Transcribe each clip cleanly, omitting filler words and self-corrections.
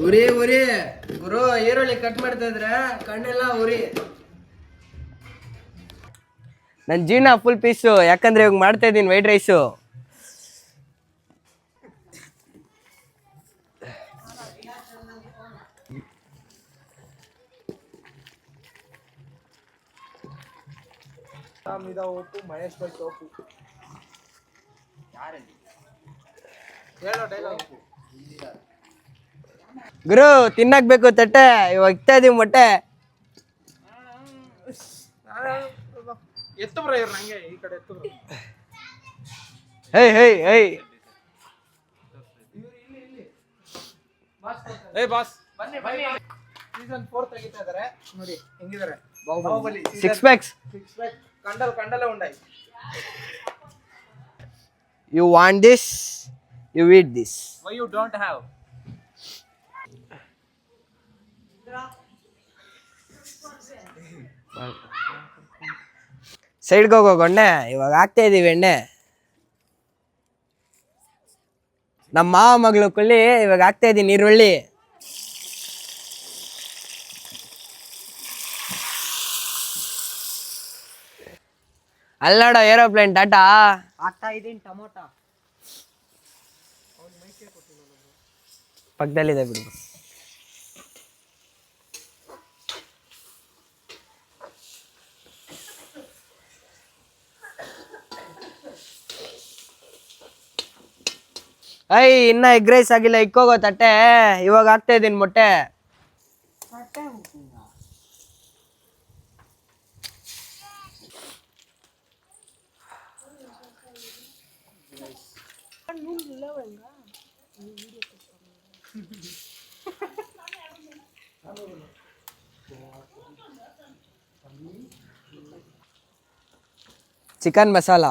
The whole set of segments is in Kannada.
ಉರಿ ಉರಿ ಗುರು, ಈರುಳ್ಳಿ ಕಟ್ ಮಾಡ್ತಾ ಇದ್ರೆ ಕಣ್ಣೆಲ್ಲ ಉರಿ. ನನ್ನ ಜೀವನ ಫುಲ್ ಪೀಸು, ಯಾಕಂದ್ರೆ ಇವಾಗ ಮಾಡ್ತಾ ಇದ್ದೀನಿ ವೈಟ್ ರೈಸು. ಮಹೇಶ್ ಬೈ ಟೋಪು. ಗುರು ತಿನ್ನಕ್ಬೇಕು ತಟ್ಟೆ, ಇವಾಗ ಇಕ್ತಾ ಇದೀವಿ ಮೊಟ್ಟೆ. ಎತ್ತು ಬ್ರೋ, ನಂಗೆ ಈ ಕಡೆ ಎತ್ತು ಬ್ರೋ. ಹೇ ಹೇ ಹೇ ಏ ಬಾಸ್ ಬನ್ನಿ ಬನ್ನಿ. ಸೀಸನ್ 4 ತೆಗಿತಾ ಇದಾರೆ ನೋಡಿ ಹೆಂಗಿದ್ದಾರೆ. Baahubali six packs. ಕಂಡಲ ಉಂಡಾಯಿ. You want this, you eat this. Why you don't have? ಸೈಡ್ಗೆ ಹೋಗೋಣ್ಣೆ, ಇವಾಗ ಹಾಕ್ತಾ ಇದೀವಿ ಎಣ್ಣೆ. ನಮ್ಮ ಮಾವ ಮಗಳು ಕೊಳ್ಳಿ, ಇವಾಗ ಹಾಕ್ತಾ ಇದೀನಿ ಈರುಳ್ಳಿ. ಅಲ್ಲೋಡ ಏರೋಪ್ಲೇನ್ ಟಾಟಾ ಹಾಕ್ತಾ ಇದೀನಿ. ಟೊಮೊಟೊ ಪಕ್ಕದಲ್ಲಿದೆ ಬಿಡು. ಇನ್ನ ಎಗ್ ರೈಸ್ ಆಗಿಲ್ಲ, ಇಕ್ಕೋಗೋ ತಟ್ಟೆ. ಇವಾಗ ಹಾಕ್ತಾ ಇದೀನಿ ಮೊಟ್ಟೆ. ಚಿಕನ್ ಮಸಾಲ.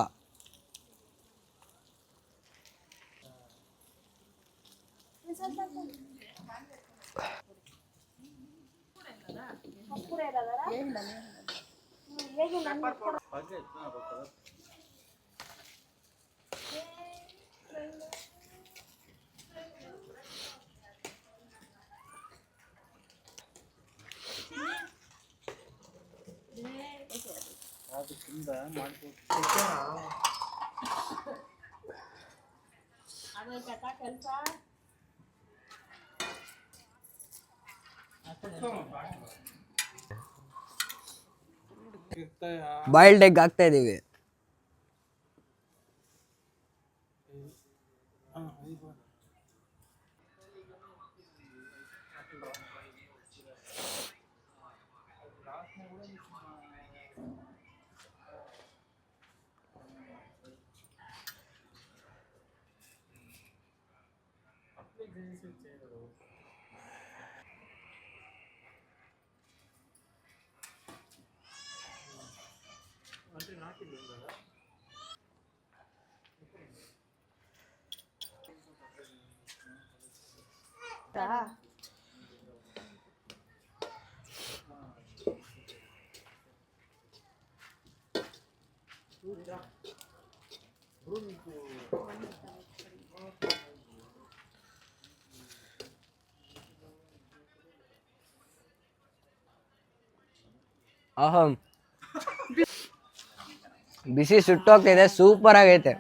ಬಾಯ್ಲ್ಡ್ ಎಗ್ ಹಾಕ್ತಾ ಇದೀವಿ. ಅಹಂ ಬಿಸಿ ಸುಟ್ಟೋಗ್ತಿದೆ, ಸೂಪರ್ ಆಗೈತೆ.